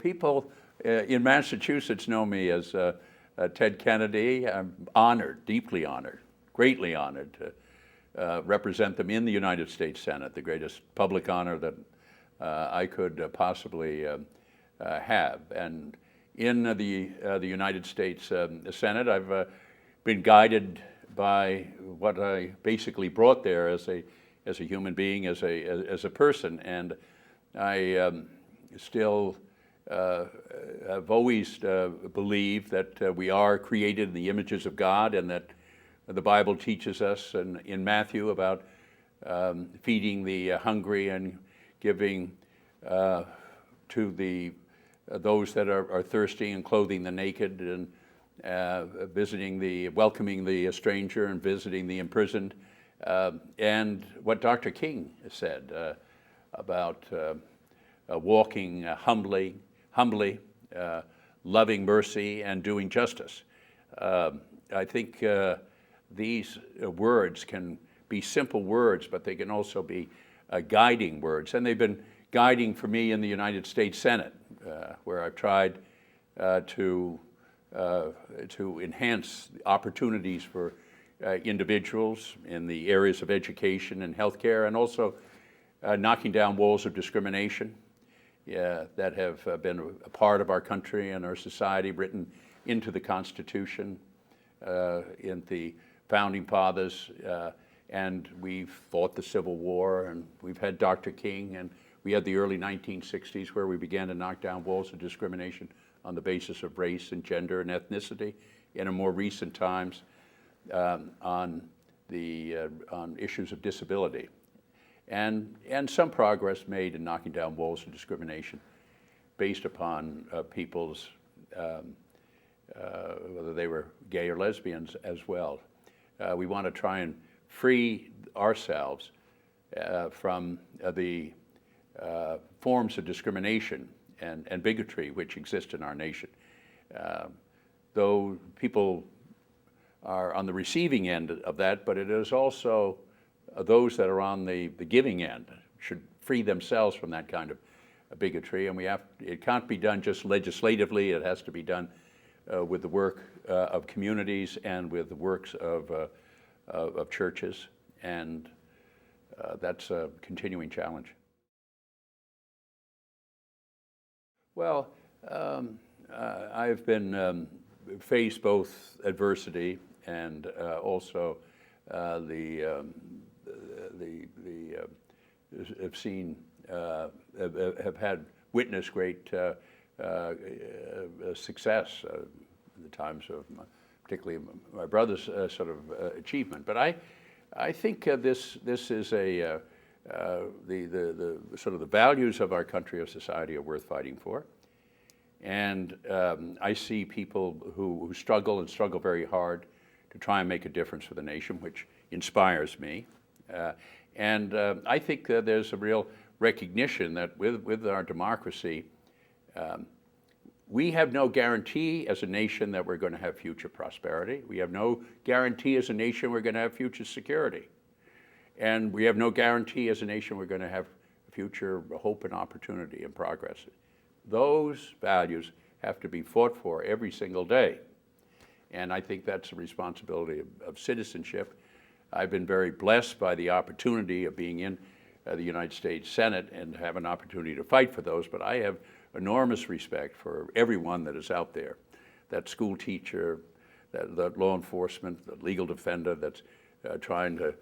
people in Massachusetts know me as Ted Kennedy. I'm honored, deeply honored, greatly honored to represent them in the United States Senate, the greatest public honor that I could possibly have. And in the United States Senate, I've been guided by what I basically brought there as a human being, as a person, and I still have always believed that we are created in the images of God, and that the Bible teaches us in Matthew about feeding the hungry and giving to those that are thirsty, and clothing the naked, and welcoming the stranger and visiting the imprisoned, and what Dr. King said about walking humbly, loving mercy, and doing justice. I think these words can be simple words, but they can also be guiding words, and they've been guiding for me in the United States Senate, where I've tried to enhance opportunities for individuals in the areas of education and healthcare, and also knocking down walls of discrimination that have been a part of our country and our society, written into the Constitution, in the Founding Fathers, and we've fought the Civil War, and we've had Dr. King, and we had the early 1960s where we began to knock down walls of discrimination on the basis of race and gender and ethnicity, and in more recent times on issues of disability, and some progress made in knocking down walls of discrimination based upon people's whether they were gay or lesbians as well. We want to try and free ourselves from the forms of discrimination and bigotry which exist in our nation. Though people are on the receiving end of that, but it is also those that are on the giving end should free themselves from that kind of bigotry, and it can't be done just legislatively. It has to be done with the work of communities and with the works of churches, and that's a continuing challenge. Well, I've been faced both adversity and also have had witnessed great success in the times of particularly my brother's sort of achievement. But I think this is the sort of the values of our country or society are worth fighting for. And I see people who struggle very hard to try and make a difference for the nation, which inspires me. And I think there's a real recognition that with our democracy, we have no guarantee as a nation that we're going to have future prosperity. We have no guarantee as a nation we're going to have future security. And we have no guarantee as a nation we're going to have future hope and opportunity and progress. Those values have to be fought for every single day. And I think that's a responsibility of citizenship. I've been very blessed by the opportunity of being in the United States Senate and have an opportunity to fight for those, but I have enormous respect for everyone that is out there, that school teacher, that law enforcement, the legal defender that's trying to,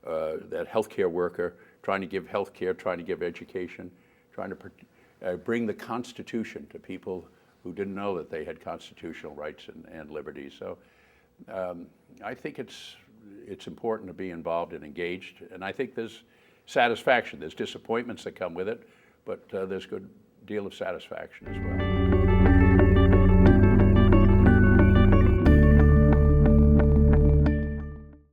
that healthcare worker, trying to give healthcare, trying to give education, trying to bring the Constitution to people who didn't know that they had constitutional rights and liberties. So I think it's important to be involved and engaged, and I think there's satisfaction. There's disappointments that come with it, but there's a good deal of satisfaction as well.